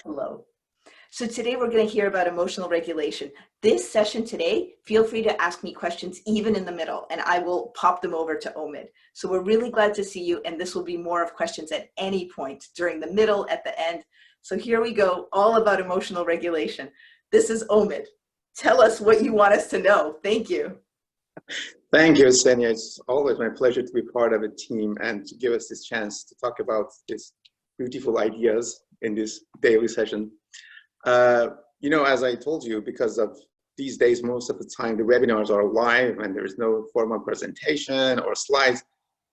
Hello. So today we're going to hear about emotional regulation. This session today, feel free to ask me questions even in the middle, and I will pop them over to Omid. So we're really glad to see you, and this will be more of questions at any point during the middle, at the end. So here we go, all about emotional regulation. This is Omid. Tell us what you want us to know. Thank you. Thank you, Senia. It's always my pleasure to be part of a team and to give us this chance to talk about these beautiful ideas in this daily session. As I told you, because of these days, most of the time the webinars are live and there is no formal presentation or slides.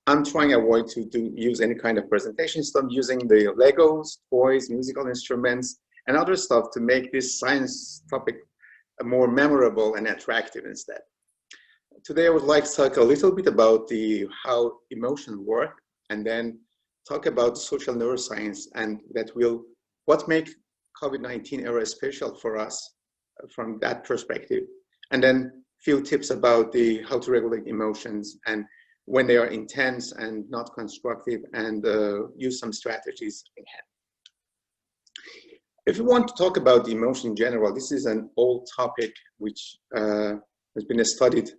I'm trying to avoid to use any kind of presentation, so I'm using the Legos, toys, musical instruments, and other stuff to make this science topic more memorable and attractive instead. Today I would like to talk a little bit about how emotions work, and then talk about social neuroscience and what makes COVID-19 era special for us from that perspective, and then a few tips about how to regulate emotions and when they are intense and not constructive, and use some strategies in hand. If you want to talk about the emotion in general, this is an old topic which has been studied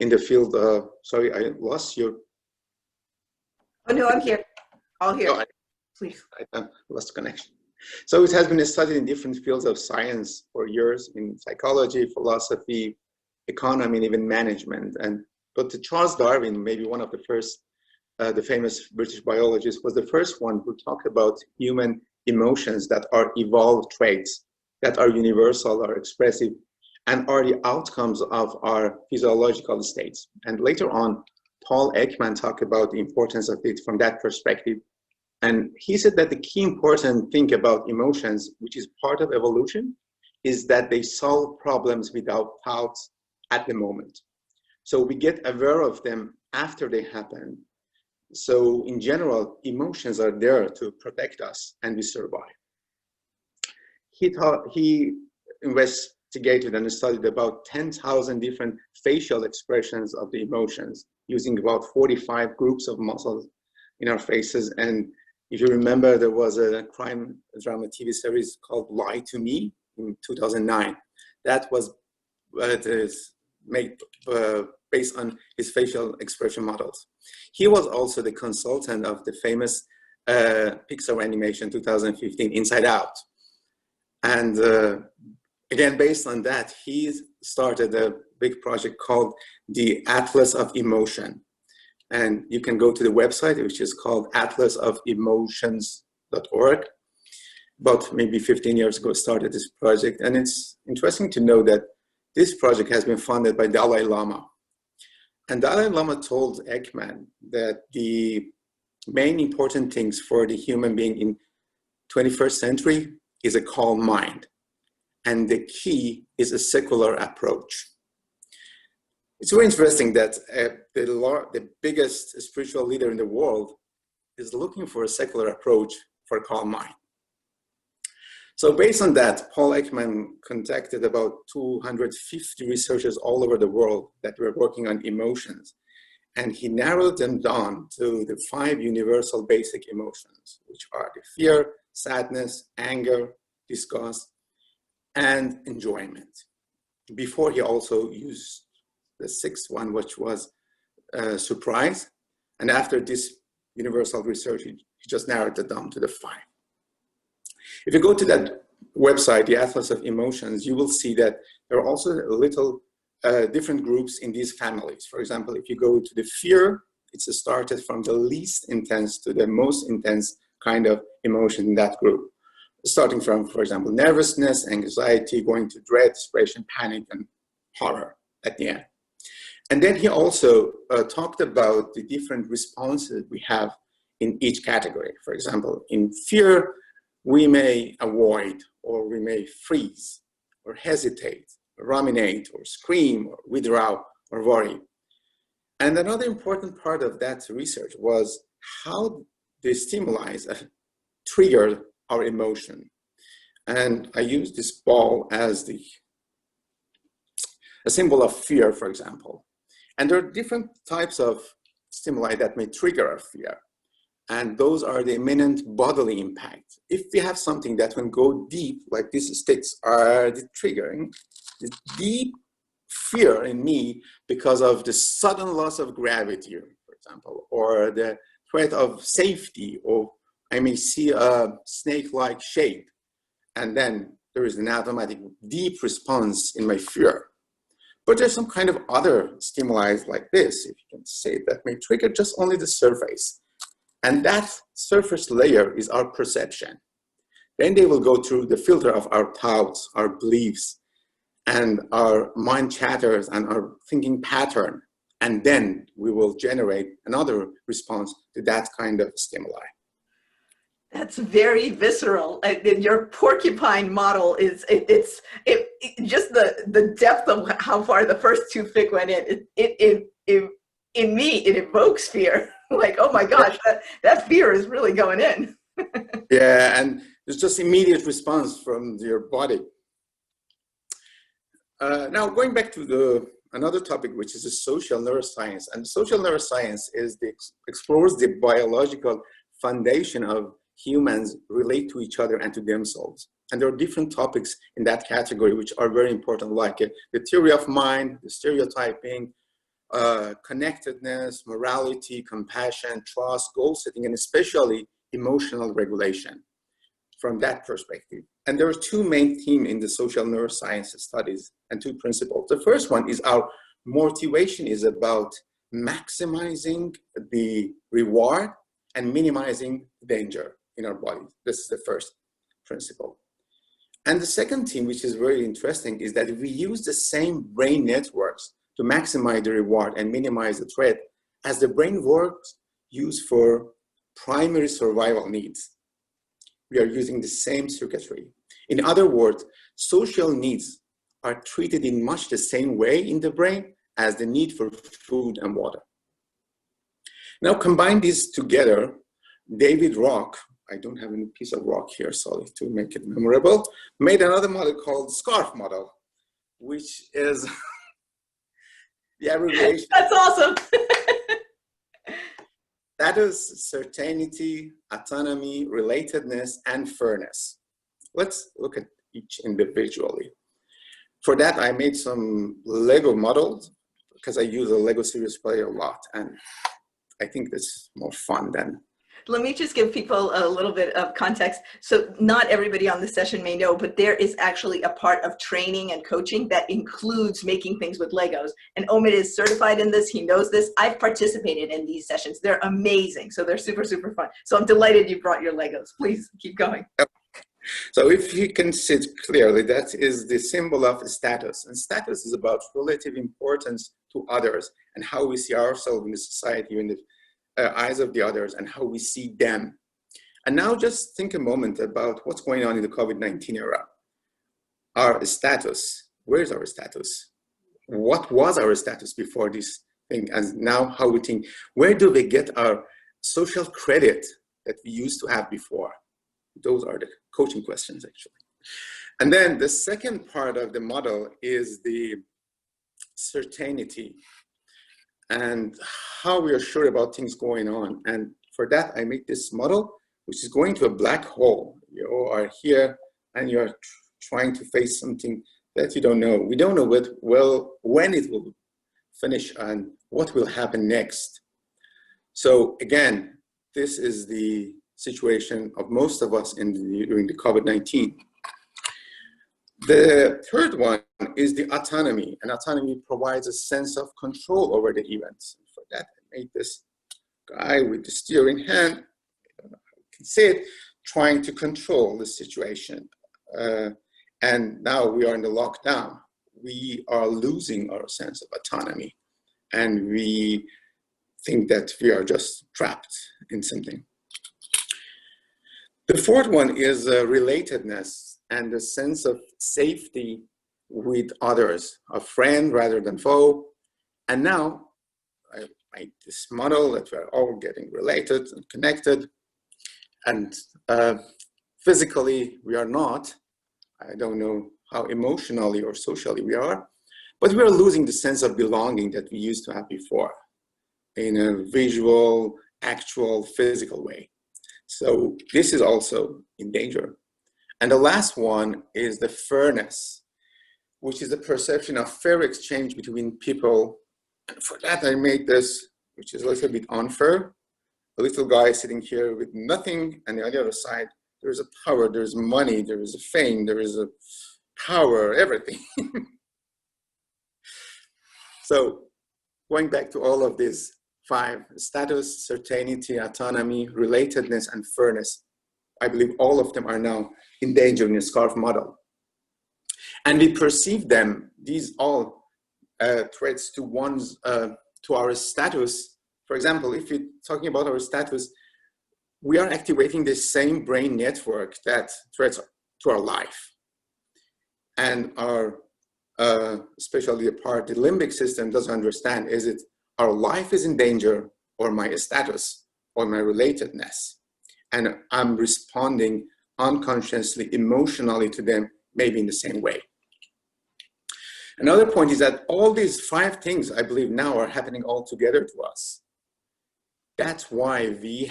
in the field of, sorry, I lost you. Oh no, I'm here. I'll hear. Oh, Please. I lost connection. So it has been studied in different fields of science for years, in psychology, philosophy, economy, and even management. But Charles Darwin, maybe one of the first, the famous British biologist, was the first one who talked about human emotions that are evolved traits, that are universal, are expressive, and are the outcomes of our physiological states. And later on, Paul Ekman talked about the importance of it from that perspective. And he said that the key important thing about emotions, which is part of evolution, is that they solve problems without thoughts at the moment. So we get aware of them after they happen. So in general, emotions are there to protect us and we survive. He investigated and studied about 10,000 different facial expressions of the emotions using about 45 groups of muscles in our faces. And if you remember, there was a crime drama TV series called Lie to Me in 2009. That was made based on his facial expression models. He was also the consultant of the famous Pixar animation 2015, Inside Out. And again, based on that, he started a big project called the Atlas of Emotion. And you can go to the website, which is called atlasofemotions.org. About maybe 15 years ago, started this project. And it's interesting to know that this project has been funded by Dalai Lama. And Dalai Lama told Ekman that the main important things for the human being in 21st century is a calm mind. And the key is a secular approach. It's very interesting that the biggest spiritual leader in the world is looking for a secular approach for a calm mind. So based on that, Paul Ekman contacted about 250 researchers all over the world that were working on emotions. And he narrowed them down to the 5 universal basic emotions, which are the fear, sadness, anger, disgust, and enjoyment. Before he also used the 6th one, which was surprise. And after this universal research, he just narrowed it down to the 5. If you go to that website, the Atlas of Emotions, you will see that there are also little different groups in these families. For example, if you go to the fear, it's started from the least intense to the most intense kind of emotion in that group. Starting from, for example, nervousness, anxiety, going to dread, depression, panic, and horror at the end. And then he also talked about the different responses we have in each category. For example, in fear, we may avoid, or we may freeze, or hesitate, or ruminate, or scream, or withdraw, or worry. And another important part of that research was how the stimuli trigger our emotion. And I use this ball as a symbol of fear, for example. And there are different types of stimuli that may trigger our fear. And those are the imminent bodily impact. If we have something that can go deep, like these sticks are the triggering, the deep fear in me because of the sudden loss of gravity, for example, or the threat of safety, or I may see a snake-like shape, and then there is an automatic deep response in my fear. But there's some kind of other stimuli like this, if you can say, that may trigger just only the surface. And that surface layer is our perception. Then they will go through the filter of our thoughts, our beliefs, and our mind chatters and our thinking pattern. And then we will generate another response to that kind of stimuli. That's very visceral. Your porcupine model is, just the depth of how far the first two fit went in, in me, it evokes fear. Like, oh my gosh, that fear is really going in. Yeah, and there's just immediate response from your body. Now, going back to another topic, which is the social neuroscience. And social neuroscience explores the biological foundation of humans relate to each other and to themselves. And there are different topics in that category which are very important, like the theory of mind, the stereotyping, connectedness, morality, compassion, trust, goal setting, and especially emotional regulation from that perspective. And there are two main themes in the social neuroscience studies and two principles. The first one is our motivation is about maximizing the reward and minimizing danger in our body. This is the first principle. And the second theme, which is very interesting, is that we use the same brain networks to maximize the reward and minimize the threat as the brain works used for primary survival needs. We are using the same circuitry. In other words, social needs are treated in much the same way in the brain as the need for food and water. Now combine these together, David Rock, I don't have any piece of rock here, sorry, to make it memorable, made another model called SCARF model, which is the abbreviation. That's awesome. That is certainty, autonomy, relatedness, and fairness. Let's look at each individually. For that, I made some Lego models because I use a Lego series play a lot, and I think that's more fun than. Let me just give people a little bit of context. So not everybody on this session may know, but there is actually a part of training and coaching that includes making things with Legos. And Omid is certified in this. He knows this. I've participated in these sessions. They're amazing. So they're super, super fun. So I'm delighted you brought your Legos. Please keep going. So if you can see it clearly, that is the symbol of status. And status is about relative importance to others and how we see ourselves in the society, in the eyes of the others, and how we see them. And now just think a moment about what's going on in the COVID-19 era. Our status, where's our status? What was our status before this thing? And now how we think, where do we get our social credit that we used to have before? Those are the coaching questions, actually. And then the second part of the model is the certainty and how we are sure about things going on. And for that, I make this model, which is going to a black hole. You are here and you're trying to face something that you don't know. We don't know when it will finish and what will happen next. So again, this is the situation of most of us during the COVID-19. The third one is the autonomy, and autonomy provides a sense of control over the events. And for that, I made this guy with the steering hand, I don't know how you can see it, trying to control the situation. And now we are in the lockdown. We are losing our sense of autonomy, and we think that we are just trapped in something. The fourth one is relatedness and the sense of safety with others, a friend rather than foe. And now I made this model that we're all getting related and connected, and physically we are not. I don't know how emotionally or socially we are, but we are losing the sense of belonging that we used to have before in a visual actual physical way. So this is also in danger. And the last one is the fairness, which is the perception of fair exchange between people. And for that, I made this, which is a little bit unfair. A little guy sitting here with nothing, and on the other side, there's a power, there's money, there is a fame, there is a power, everything. So going back to all of these 5, status, certainty, autonomy, relatedness, and fairness, I believe all of them are now in danger in the SCARF model. And we perceive them, these all threats to our status. For example, if you're talking about our status, we are activating the same brain network that threats to our life. And our, especially the part the limbic system doesn't understand, is it our life is in danger or my status or my relatedness? And I'm responding unconsciously, emotionally to them, maybe in the same way. Another point is that all these 5 things, I believe now, are happening all together to us. That's why we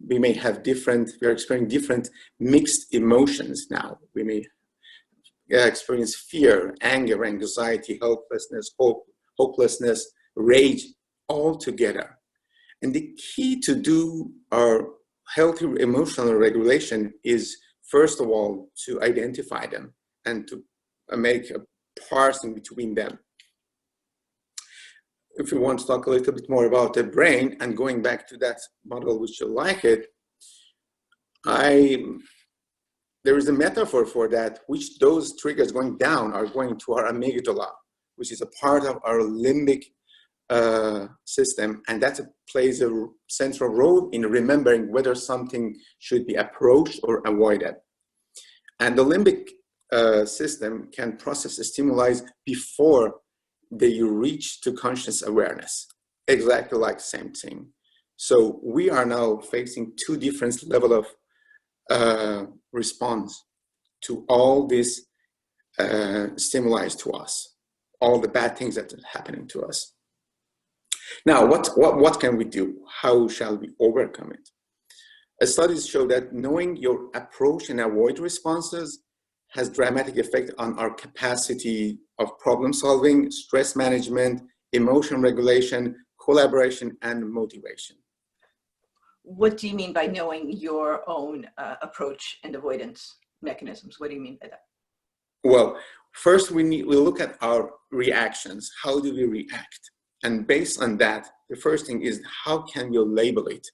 may have we're experiencing different mixed emotions now. We may experience fear, anger, anxiety, helplessness, hopelessness, rage, all together. And the key to do our healthy emotional regulation is, first of all, to identify them and to make a parsing between them. If you want to talk a little bit more about the brain and going back to that model, which you like it, there is a metaphor for that, which those triggers going down are going to our amygdala, which is a part of our limbic system, and that plays a central role in remembering whether something should be approached or avoided. And the limbic system can process the stimuli before they reach to conscious awareness, exactly like same thing. So we are now facing 2 different levels of response to all these stimuli to us, all the bad things that are happening to us. Now, what can we do? How shall we overcome it? Studies show that knowing your approach and avoid responses has dramatic effect on our capacity of problem solving, stress management, emotion regulation, collaboration, and motivation. What do you mean by knowing your own approach and avoidance mechanisms? What do you mean by that? Well, first we look at our reactions. How do we react? And based on that, the first thing is, how can we label it?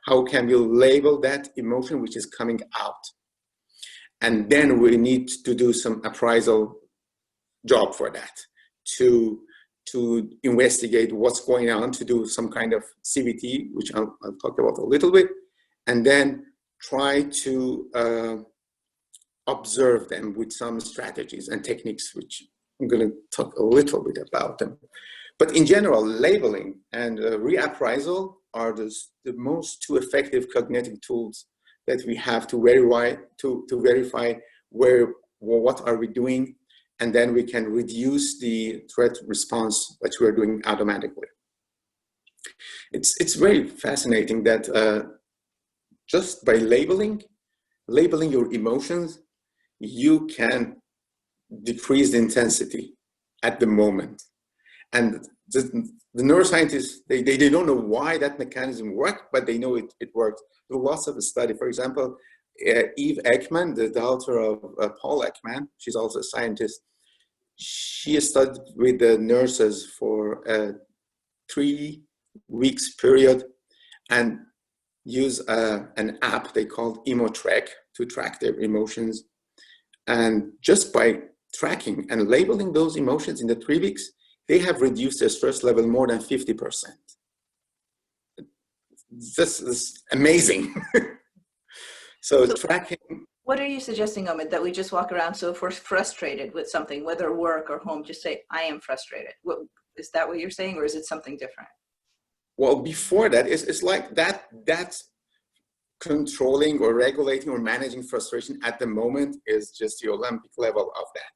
How can we label that emotion which is coming out? And then we need to do some appraisal job for that, to investigate what's going on, to do some kind of CBT, which I'll talk about a little bit, and then try to observe them with some strategies and techniques, which I'm going to talk a little bit about them. But in general, labeling and reappraisal are the most 2 effective cognitive tools that we have to verify what are we doing, and then we can reduce the threat response that we are doing automatically. It's very fascinating that just by labeling your emotions, you can decrease the intensity at the moment. And the neuroscientists, they don't know why that mechanism works, but they know it works. There are lots of studies. For example, Eve Ekman, the daughter of Paul Ekman, she's also a scientist. She studied with the nurses for a 3 weeks period and used an app they called EmoTrack to track their emotions. And just by tracking and labeling those emotions in the 3 weeks, they have reduced their stress level more than 50%. This is amazing. So tracking. What are you suggesting, Omid, that we just walk around, so if we're frustrated with something, whether work or home, just say, I am frustrated? Is that what you're saying, or is it something different? Well, before that, it's like that's controlling or regulating or managing frustration at the moment is just the Olympic level of that.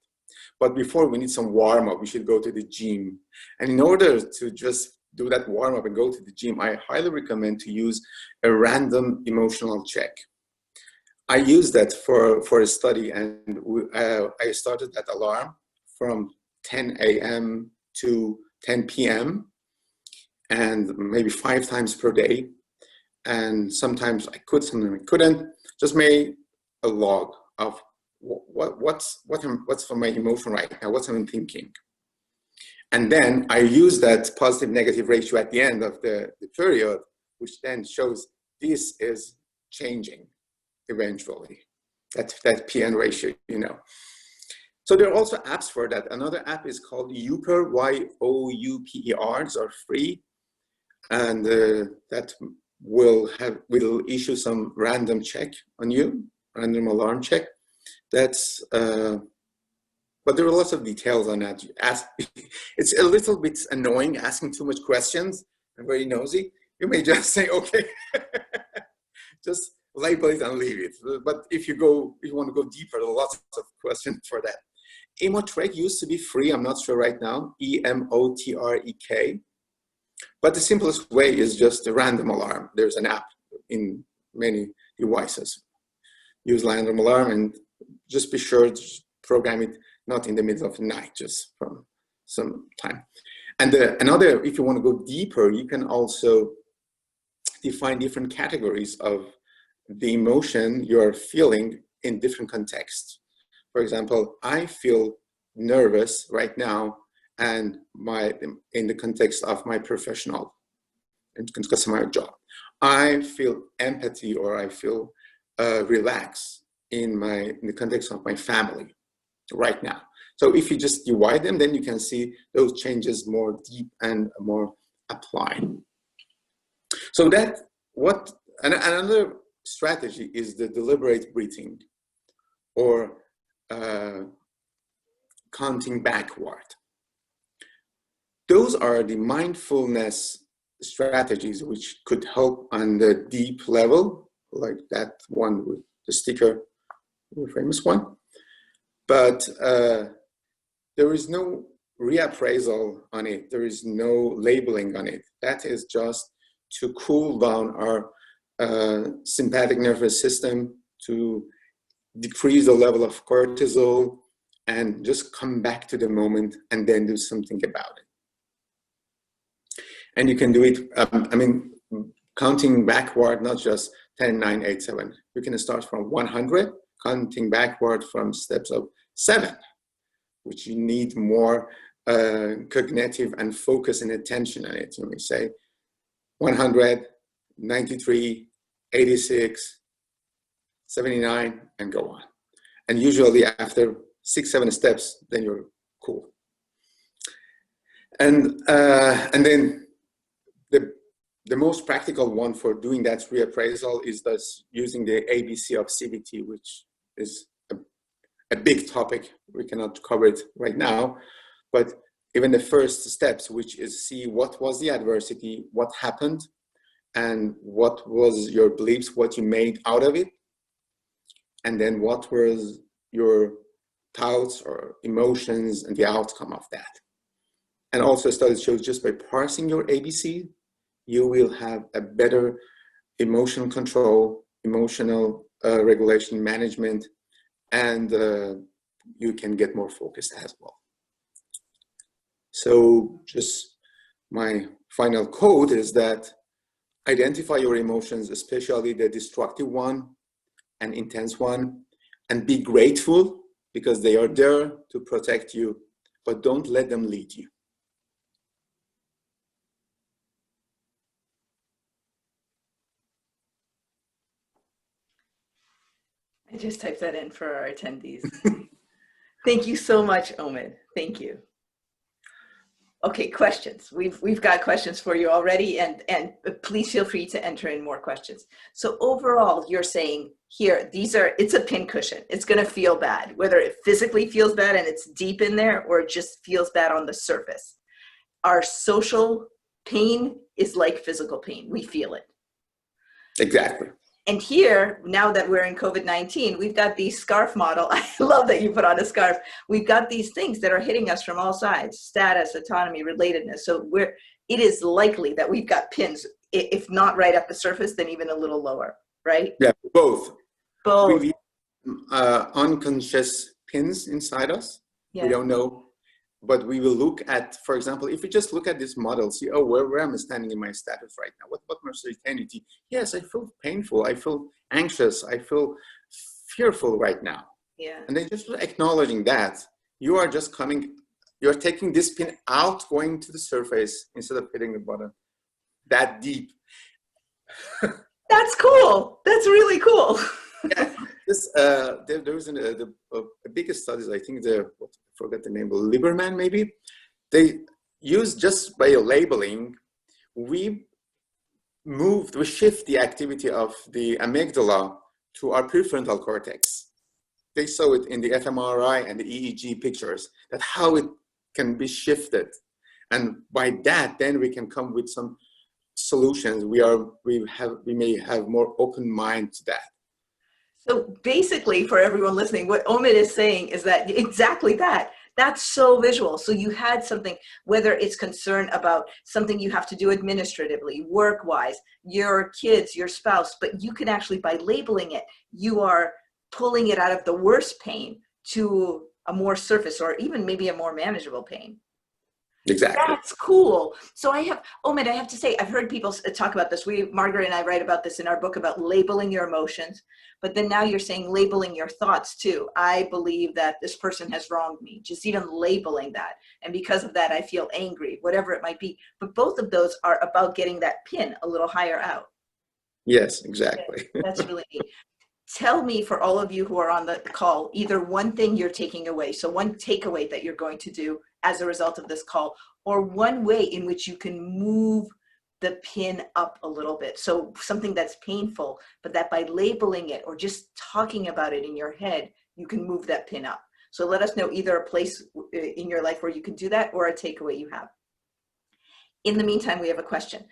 But before, we need some warm up. We should go to the gym. And in order to just do that warm up and go to the gym, I highly recommend to use a random emotional check. I used that for a study, and I started that alarm from 10 a.m. to 10 p.m. and maybe 5 times per day. And sometimes I could, sometimes I couldn't. Just made a log of what's for my emotion right now, what's I'm thinking. And then I use that positive negative ratio at the end of the period, which then shows this is changing eventually, that PN ratio, you know. So there are also apps for that. Another app is called Youper, Y-O-U-P-E-R. These are free, and that will issue some random check on you, random alarm check. That's but there are lots of details on that. It's a little bit annoying asking too much questions. I'm very nosy. You may just say, okay, just label it and leave it. But if you want to go deeper, there are lots of questions for that. Emotrek used to be free. I'm not sure right now. E-M-O-T-R-E-K. But the simplest way is just a random alarm. There's an app in many devices. Use random alarm and just be sure to program it not in the middle of the night, just from some time. And another, if you want to go deeper, you can also define different categories of the emotion you're feeling in different contexts. For example, I feel nervous right now, and in the context of my professional, in the context of my job. I feel empathy, or I feel relaxed in the context of my family right now. So if you just divide them, then you can see those changes more deep and more applied. So another strategy is the deliberate breathing, or counting backward. Those are the mindfulness strategies which could help on the deep level, like that one with the sticker, the famous one. But there is no reappraisal on it. There is no labeling on it. That is just to cool down our sympathetic nervous system, to decrease the level of cortisol, and just come back to the moment and then do something about it. And you can do it, counting backward, not just 10, 9, 8, 7. You can start from 100, counting backward from steps of 7, which you need more cognitive and focus and attention on it. So we say 100, 93, 86, 79, and go on. And usually after 6, 7 steps, then you're cool. And then the most practical one for doing that reappraisal is thus using the ABC of CBT, which is a big topic. We cannot cover it right now, but even the first steps, which is see what was the adversity, what happened, and what was your beliefs, what you made out of it, and then what was your thoughts or emotions and the outcome of that. And also studies show just by parsing your ABC, you will have a better emotional control, emotional regulation management, and you can get more focused as well. So just my final quote is that identify your emotions, especially the destructive one and intense one, and be grateful because they are there to protect you, but don't let them lead you. I just typed that in for our attendees. Thank you so much, Omid. Thank you. Okay, questions. We've got questions for you already, and please feel free to enter in more questions. So overall, you're saying here, it's a pincushion. It's going to feel bad, whether it physically feels bad and it's deep in there, or it just feels bad on the surface. Our social pain is like physical pain. We feel it. Exactly. And here, now that we're in COVID-19, we've got the scarf model. I love that you put on a scarf. We've got these things that are hitting us from all sides: status, autonomy, relatedness. So it is likely that we've got pins, if not right at the surface, then even a little lower, right? Yeah, both. Both. We unconscious pins inside us. Yeah. We don't know, but we will look at, for example, if we just look at this model, see, oh, where am I standing in my status right now? What about my certainty? Yes, I feel painful. I feel anxious. I feel fearful right now. Yeah. And then just acknowledging that, you are just coming, you're taking this pin out, going to the surface instead of hitting the bottom that deep. That's cool. That's really cool. Yeah, there was the biggest studies, I think I forgot the name, Lieberman maybe. They used just by labeling, we shift the activity of the amygdala to our prefrontal cortex. They saw it in the fMRI and the EEG pictures, that how it can be shifted. And by that, then we can come with some solutions. We may have more open mind to that. So basically, for everyone listening, what Omid is saying is that exactly that. That's so visual. So you had something, whether it's concern about something you have to do administratively, work-wise, your kids, your spouse, but you can actually, by labeling it, you are pulling it out of the worst pain to a more surface or even maybe a more manageable pain. Exactly. That's cool. So Omid, I have to say, I've heard people talk about this. Margaret and I write about this in our book about labeling your emotions, but then now you're saying labeling your thoughts too. I believe that this person has wronged me, just even labeling that. And because of that, I feel angry, whatever it might be. But both of those are about getting that pin a little higher out. Yes, exactly. That's really neat. Tell me, for all of you who are on the call, either one thing you're taking away, so one takeaway that you're going to do as a result of this call, or one way in which you can move the pin up a little bit. So something that's painful, but that by labeling it or just talking about it in your head, you can move that pin up. So let us know either a place in your life where you can do that or a takeaway you have. In the meantime, we have a question.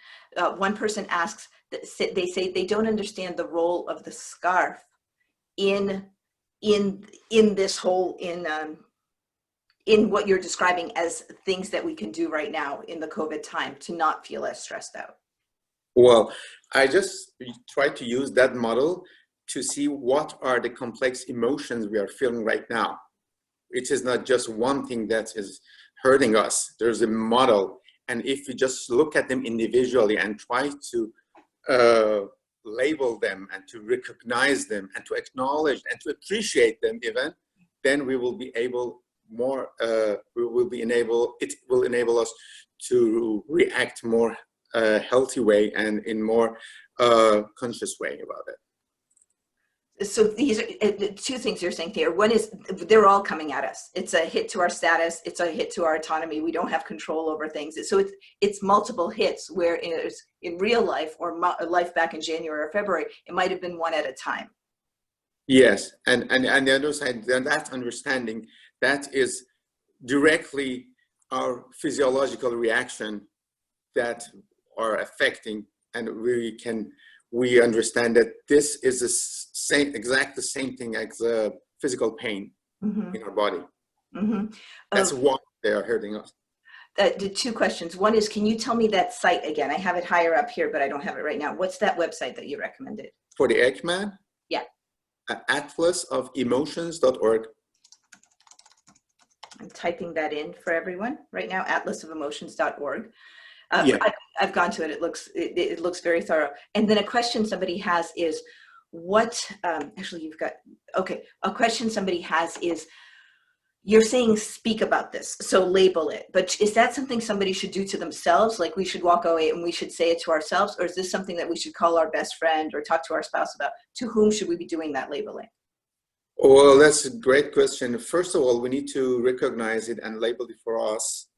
One person asks, they say they don't understand the role of the scarf in this whole, in what you're describing as things that we can do right now in the COVID time to not feel as stressed out. Well, I just try to use that model to see what are the complex emotions we are feeling right now. It is not just one thing that is hurting us. There's a model. And if we just look at them individually and try to label them and to recognize them and to acknowledge and to appreciate them even, then we will be able it will enable us to react more healthy way and in more conscious way about it. So these are two things you're saying here. One is they're all coming at us. It's a hit to our status. It's a hit to our autonomy. We don't have control over things. So it's multiple hits where in real life or life back in January or February, it might have been one at a time. Yes, and the other side, that understanding, that is directly our physiological reaction that are affecting, and we understand that this is the same thing as physical pain in our body. That's why they are hurting us. The two questions. One is, can you tell me that site again? I have it higher up here, but I don't have it right now. What's that website that you recommended? For the Ekman? Yeah. atlasofemotions.org. I'm typing that in for everyone right now, atlasofemotions.org. Yeah. I've gone to it. It looks very thorough. And then a question somebody has is, a question somebody has is, you're saying speak about this, so label it, but is that something somebody should do to themselves? Like we should walk away and we should say it to ourselves? Or is this something that we should call our best friend or talk to our spouse about? To whom should we be doing that labeling? Well, that's a great question. First of all, we need to recognize it and label it for us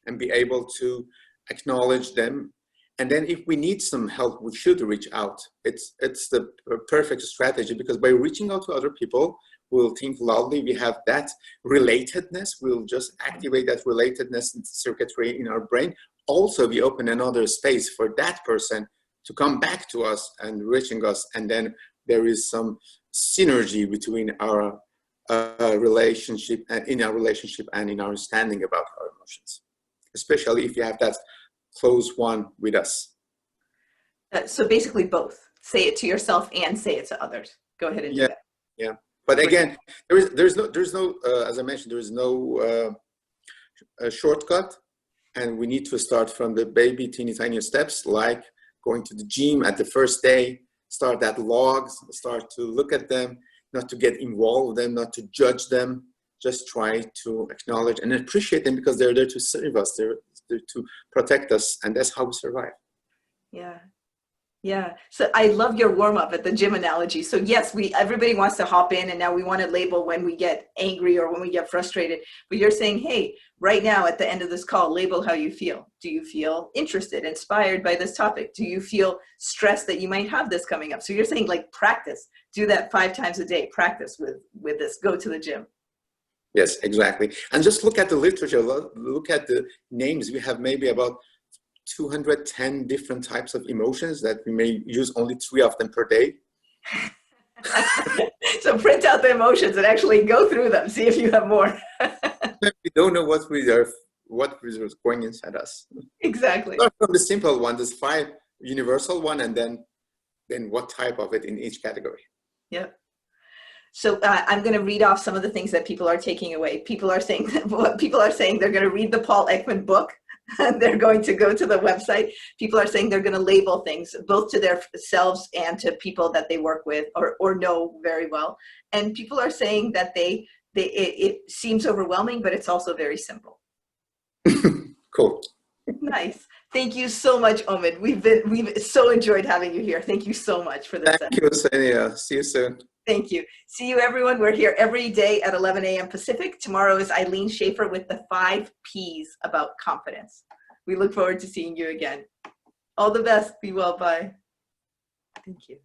and be able to acknowledge them. And then if we need some help, we should reach out. It's the perfect strategy, because by reaching out to other people, we'll think loudly, we have that relatedness, we'll just activate that relatedness circuitry in our brain. Also, we open another space for that person to come back to us and reaching us, and then there is some synergy between our relationship and in our relationship and in our understanding about our emotions, especially if you have that close one with us. So basically both. Say it to yourself and say it to others. Go ahead and do Yeah, that. yeah. But again, there's no as I mentioned, there is no shortcut, and we need to start from the baby, teeny tiny steps, like going to the gym at the first day. Start at logs. Start to look at them, not to get involved with them, not to judge them. Just try to acknowledge and appreciate them because they're there to serve us. They're there to protect us, and that's how we survive. Yeah. Yeah. So I love your warm up at the gym analogy. So yes, everybody wants to hop in and now we want to label when we get angry or when we get frustrated. But you're saying, hey, right now at the end of this call, label how you feel. Do you feel interested, inspired by this topic? Do you feel stressed that you might have this coming up? So you're saying like practice, do that 5 times a day, practice with this, go to the gym. Yes, exactly. And just look at the literature, look at the names. We have maybe about 210 different types of emotions that we may use only 3 of them per day. So print out the emotions and actually go through them, see if you have more. We don't know what is going inside us. Exactly. Start from the simple one, there's 5 universal one, and then what type of it in each category. Yep. So I'm going to read off some of the things that people are taking away. People are saying they're going to read the Paul Ekman book. They're going to go to the website. People are saying they're going to label things both to themselves and to people that they work with or know very well. And people are saying that it seems overwhelming, but it's also very simple. Cool. Nice. Thank you so much, Omid. We've so enjoyed having you here. Thank you so much for this. Thank you, Sania. See you soon. Thank you. See you, everyone. We're here every day at 11 a.m. Pacific. Tomorrow is Eileen Schaefer with the 5 Ps about confidence. We look forward to seeing you again. All the best. Be well. Bye. Thank you.